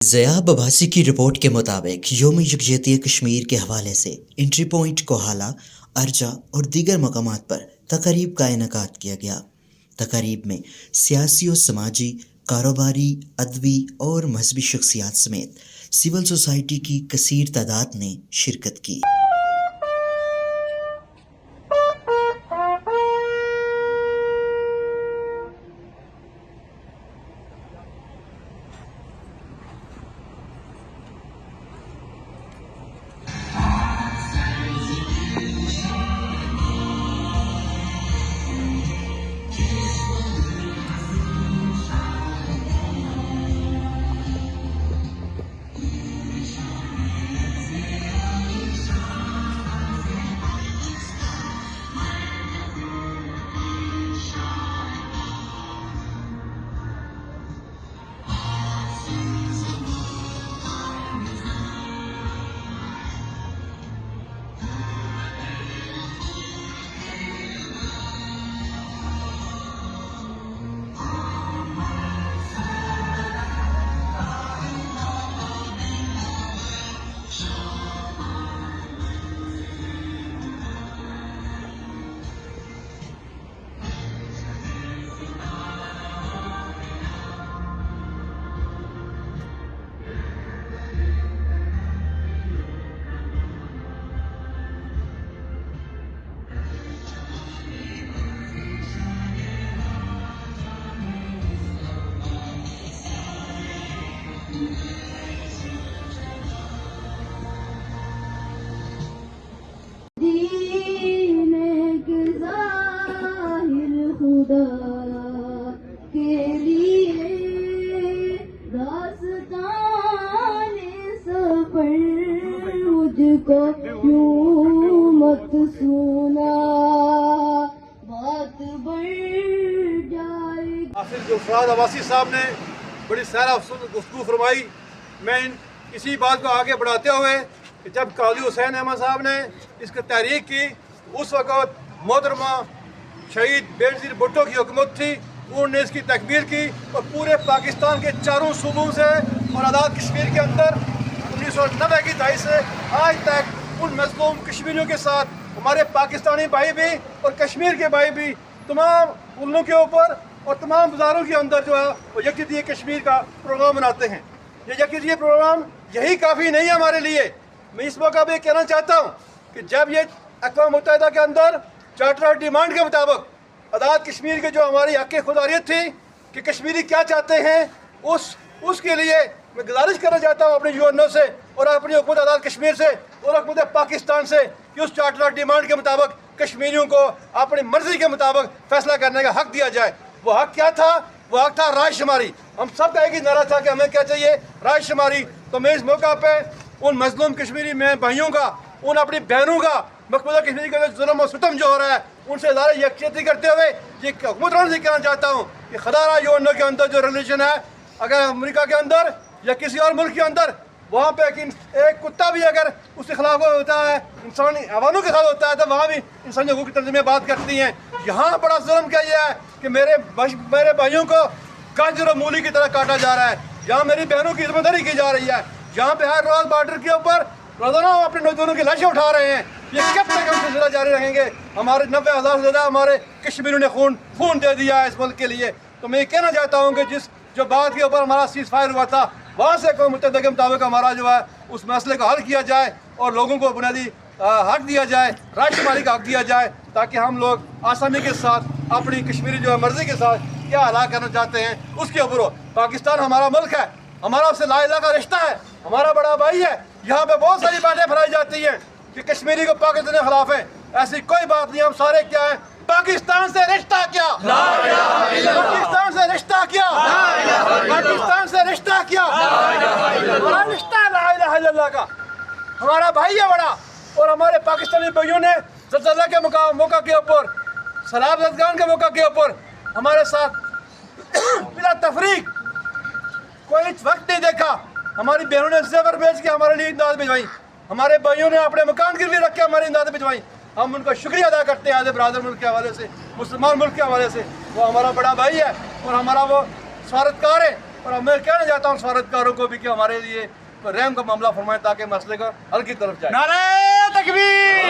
ضیاب عباسی کی رپورٹ کے مطابق یوم یکجہتی کشمیر کے حوالے سے انٹری پوائنٹ کوہالہ، ارجا اور دیگر مقامات پر تقریب کا انعقاد کیا گیا۔ تقریب میں سیاسی و سماجی، کاروباری، ادبی اور مذہبی شخصیات سمیت سول سوسائٹی کی کثیر تعداد نے شرکت کی۔ مت سونا بات بڑھ جائے۔ آصف گلفراد عباسی صاحب نے بڑی سیر افزا گفتگو فرمائی۔ میں اسی بات کو آگے بڑھاتے ہوئے کہ جب قاضی حسین احمد صاحب نے اس کی تحریک کی، اس وقت محترمہ شہید بینظیر بھٹو کی حکومت تھی، انہوں نے اس کی تکمیل کی اور پورے پاکستان کے چاروں صوبوں سے اور آزاد کشمیر کے اندر 1990 کی دہائی سے آج تک ان مظلوم کشمیریوں کے ساتھ ہمارے پاکستانی بھائی بھی اور کشمیر کے بھائی بھی تمام ملکوں کے اوپر اور تمام بازاروں کے اندر جو ہے وہ یکجہتی کشمیر کا پروگرام مناتے ہیں۔ یہ یکجہتی پروگرام یہی کافی نہیں ہے ہمارے لیے۔ میں اس موقع پہ کہنا چاہتا ہوں کہ جب یہ اقوام متحدہ کے اندر چارٹر آف ڈیمانڈ کے مطابق آزاد کشمیر کے جو ہماری حق خوداریت تھی کہ کشمیری کیا چاہتے ہیں، اس کے لیے میں گزارش کرنا چاہتا ہوں اپنے UNO سے اور اپنی حکومت آزاد کشمیر سے اور حکومت پاکستان سے کہ اس چارٹر آف ڈیمانڈ کے مطابق کشمیریوں کو اپنی مرضی کے مطابق فیصلہ کرنے کا حق دیا جائے۔ وہ حق کیا تھا؟ وہ حق تھا رائے شماری۔ ہم سب کا ایک ہی نعرہ تھا کہ ہمیں کیا چاہیے؟ رائے شماری۔ تو میں اس موقع پہ ان مظلوم کشمیری میں بھائیوں کا، ان اپنی بہنوں کا، مقبوضہ کشمیری کا جو ظلم و ستم جو ہو رہا ہے ان سے ادارہ یکجہتی کرتے ہوئے یہ حکومتوں سے کہنا چاہتا ہوں کہ خدا رہا UNO کے اندر جو ریلیشن ہے، اگر امریکہ کے اندر یا کسی اور ملک کے اندر وہاں پہ ایک کتا بھی اگر اس کے خلاف ہوتا ہے، انسانی حیوانوں کے خلاف ہوتا ہے، تو وہاں بھی انسانی حقوق کی تنظیمیں بات کرتی ہیں۔ یہاں بڑا ظلم کیا یہ ہے کہ میرے بھائیوں کو گاجر و مولی کی طرح کاٹا جا رہا ہے۔ یہاں میری بہنوں کی ذمہ داری کی جا رہی ہے۔ یہاں پہ ہر روز بارڈر کے اوپر روزانہ ہم اپنے نوجوانوں کی لاشیں اٹھا رہے ہیں۔ یہ کب تک ہم سلسلہ جاری رکھیں گے؟ ہمارے 90,000 سے زیادہ ہمارے کشمیریوں نے خون دے دیا ہے اس ملک کے لیے۔ تو میں یہ کہنا چاہتا ہوں کہ جو بات کے اوپر ہمارا سیز فائر ہوا تھا، وہاں سے اقوام متحدہ کے مطابق ہمارا جو ہے اس مسئلے کو حل کیا جائے اور لوگوں کو بنیادی حق دیا جائے، رائے شماری کا حق دیا جائے، تاکہ ہم لوگ آسانی کے ساتھ اپنی کشمیری جو ہے مرضی کے ساتھ کیا ادا کرنا چاہتے ہیں اس کے اوپر ہو۔ پاکستان ہمارا ملک ہے، ہمارا اس سے لا الہ کا رشتہ ہے، ہمارا بڑا بھائی ہے۔ یہاں پہ بہت ساری باتیں پھیلائی جاتی ہیں کہ کشمیری کو پاکستان کے خلاف ہے۔ ایسی کوئی بات نہیں، ہم سارے کیا ہیں؟ پاکستان سے رشتہ کیا؟ پاکستان سے رشتہ کیا؟ پاکستان سے رشتہ کیا؟ ہمارا رشتہ لا الہ الا اللہ کا، ہمارا بھائی ہے بڑا۔ اور ہمارے پاکستانی بھائیوں نے زلزلہ کے موقع کے اوپر، سیلاب زدگان کے موقع کے اوپر ہمارے ساتھ بلا تفریق کوئی وقت نہیں دیکھا۔ ہماری بہنوں نے زیور بیچ کے ہمارے لیے امداد بھجوائی، ہمارے بھائیوں نے اپنے مکان گروی رکھ کے ہماری امداد بھجوائی۔ ہم ان کا شکریہ ادا کرتے ہیں ایز اے برادر ملک کے حوالے سے، مسلمان ملک کے حوالے سے۔ وہ ہمارا بڑا بھائی ہے اور ہمارا وہ سفارتکار ہے اور میں کہنا چاہتا ہوں سفارتکاروں کو بھی کہ ہمارے لیے رحم کا معاملہ فرمائیں تاکہ مسئلے کا حل کی طرف جائے. نعرہ تکبیر!